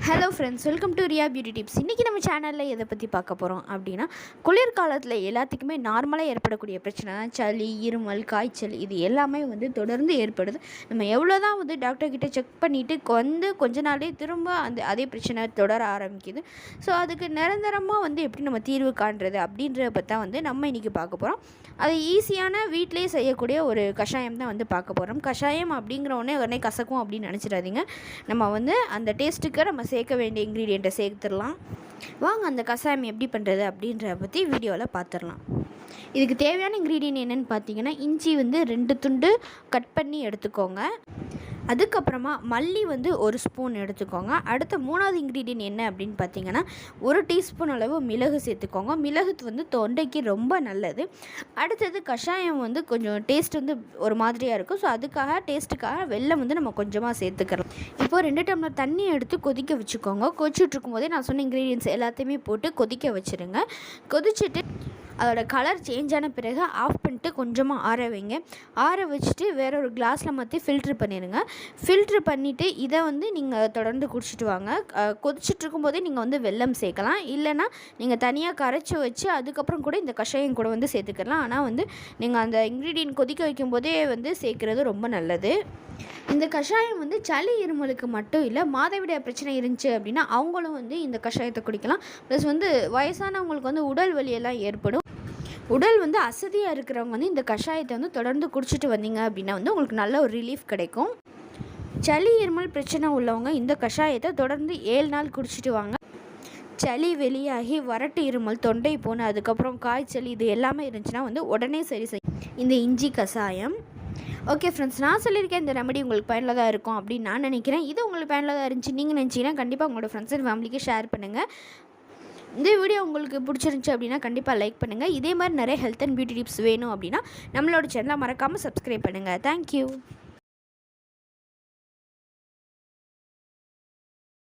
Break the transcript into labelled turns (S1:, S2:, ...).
S1: Hello friends, welcome to Riya beauty tips. இன்றைக்கி நம்ம சேனலில் எதை பற்றி பார்க்க போகிறோம் அப்படின்னா, குளிர்காலத்தில் எல்லாத்துக்குமே நார்மலாக ஏற்படக்கூடிய பிரச்சனை தான் சளி, இருமல், காய்ச்சல். இது எல்லாமே தொடர்ந்து ஏற்படுது. நம்ம எவ்வளோ தான் டாக்டர்கிட்ட செக் பண்ணிவிட்டு கொஞ்ச நாளே திரும்ப அதே பிரச்சனை தொடர ஆரம்பிக்குது. ஸோ அதுக்கு நிரந்தரமாக எப்படி நம்ம தீர்வு காண்றது அப்படின்றத பற்றி தான் நம்ம இன்றைக்கி பார்க்க போகிறோம். அது ஈஸியான வீட்டிலே செய்யக்கூடிய ஒரு கஷாயம் தான் பார்க்க போகிறோம். கஷாயம் அப்படிங்கிற உடனே கசக்கும் அப்படின்னு நினச்சிடாதீங்க. நம்ம அந்த டேஸ்ட்டுக்கு நம்ம சேர்க்க வேண்டிய இன்க்ரீடியண்ட்டை சேர்த்துடலாம். வாங்க அந்த கஷாயம் எப்படி பண்ணுறது அப்படின்றத பற்றி வீடியோவில் பார்த்துடலாம். இதுக்கு தேவையான இன்க்ரீடியன்ட் என்னென்னு பார்த்தீங்கன்னா, இஞ்சி 2 துண்டு கட் பண்ணி எடுத்துக்கோங்க. அதுக்கப்புறமா மல்லி 1 ஸ்பூன் எடுத்துக்கோங்க. அடுத்த 3வது இன்க்ரீடியன்ட் என்ன அப்படின்னு பார்த்தீங்கன்னா, 1 டீஸ்பூன் அளவு மிளகு சேர்த்துக்கோங்க. மிளகு தொண்டைக்கு ரொம்ப நல்லது. அடுத்தது கஷாயம் கொஞ்சம் டேஸ்ட் ஒரு மாதிரியாக இருக்கும். ஸோ அதுக்காக டேஸ்ட்டுக்காக வெல்லம் நம்ம கொஞ்சமாக சேர்த்துக்கிறோம். இப்போது 2 டம்ளர் தண்ணி எடுத்து கொதிக்க வச்சுக்கோங்க. கொதிச்சுட்டு இருக்கும்போதே நான் சொன்ன இன்க்ரீடியன்ட்ஸ் எல்லாத்தையுமே போட்டு கொதிக்க வச்சுருங்க. கொதிச்சுட்டு அதோட கலர் சேஞ்ச் ஆன பிறகு ஆஃப் பண்ணிட்டு கொஞ்சமாக ஆற வைங்க. ஆற வச்சுட்டு வேற ஒரு கிளாஸில் மாற்றி ஃபில்ட்ரு பண்ணிடுங்க. ஃபில்ட்ரு பண்ணிவிட்டு இதை நீங்கள் தொடர்ந்து குடிச்சிட்டு வாங்க. கொதிச்சுட்டு இருக்கும்போதே நீங்கள் வெல்லம் சேர்க்கலாம். இல்லைனா நீங்கள் தனியாக கரைச்சி வச்சு அதுக்கப்புறம் கூட இந்த கஷாயம் கூட சேர்த்துக்கலாம். ஆனால் நீங்கள் அந்த இன்க்ரீடியன்ட் கொதிக்க வைக்கும்போதே சேர்க்குறது ரொம்ப நல்லது. இந்த கஷாயம் சளி இருமலுக்கு மட்டும் இல்லை, மாதவிடாய் பிரச்சனை இருந்துச்சு அப்படின்னா அவங்களும் இந்த கஷாயத்தை குடிக்கலாம். ப்ளஸ் வயசானவங்களுக்கு உடல் வலியெல்லாம் ஏற்படும். உடல் அசதியாக இருக்கிறவங்க இந்த கஷாயத்தை தொடர்ந்து குடிச்சிட்டு வந்தீங்க அப்படின்னா உங்களுக்கு நல்ல ஒரு ரிலீஃப் கிடைக்கும். சளி இருமல் பிரச்சனை உள்ளவங்க இந்த கஷாயத்தை தொடர்ந்து 7 நாள் குடிச்சிட்டு வாங்க. சளி வெளியாகி வறட்டு இருமல், தொண்டை போன, அதுக்கப்புறம் காய்ச்சல் இது எல்லாமே இருந்துச்சுன்னா உடனே சரி செய்யும் இந்த இஞ்சி கஷாயம். ஓகே ஃப்ரெண்ட்ஸ், நான் சொல்லியிருக்கேன் இந்த ரெமடி உங்களுக்கு பயனுள்ளதாக இருக்கும் அப்படின்னு நான் நினைக்கிறேன். இது உங்களுக்கு பயனுள்ளதாக இருந்துச்சு நீங்கள் நினச்சிங்கன்னா கண்டிப்பாக உங்களோட ஃப்ரெண்ட்ஸ் அண்ட் ஃபேமிலிக்கு ஷேர் பண்ணுங்கள். இந்த வீடியோ உங்களுக்கு பிடிச்சிருந்துச்சி அப்படின்னா கண்டிப்பாக லைக் பண்ணுங்கள். இதே மாதிரி நிறைய ஹெல்த் அண்ட் பியூட்டி டிப்ஸ் வேணும் அப்படின்னா நம்மளோட சேனலை மறக்காமல் சப்ஸ்கிரைப் பண்ணுங்கள். தேங்க்யூ.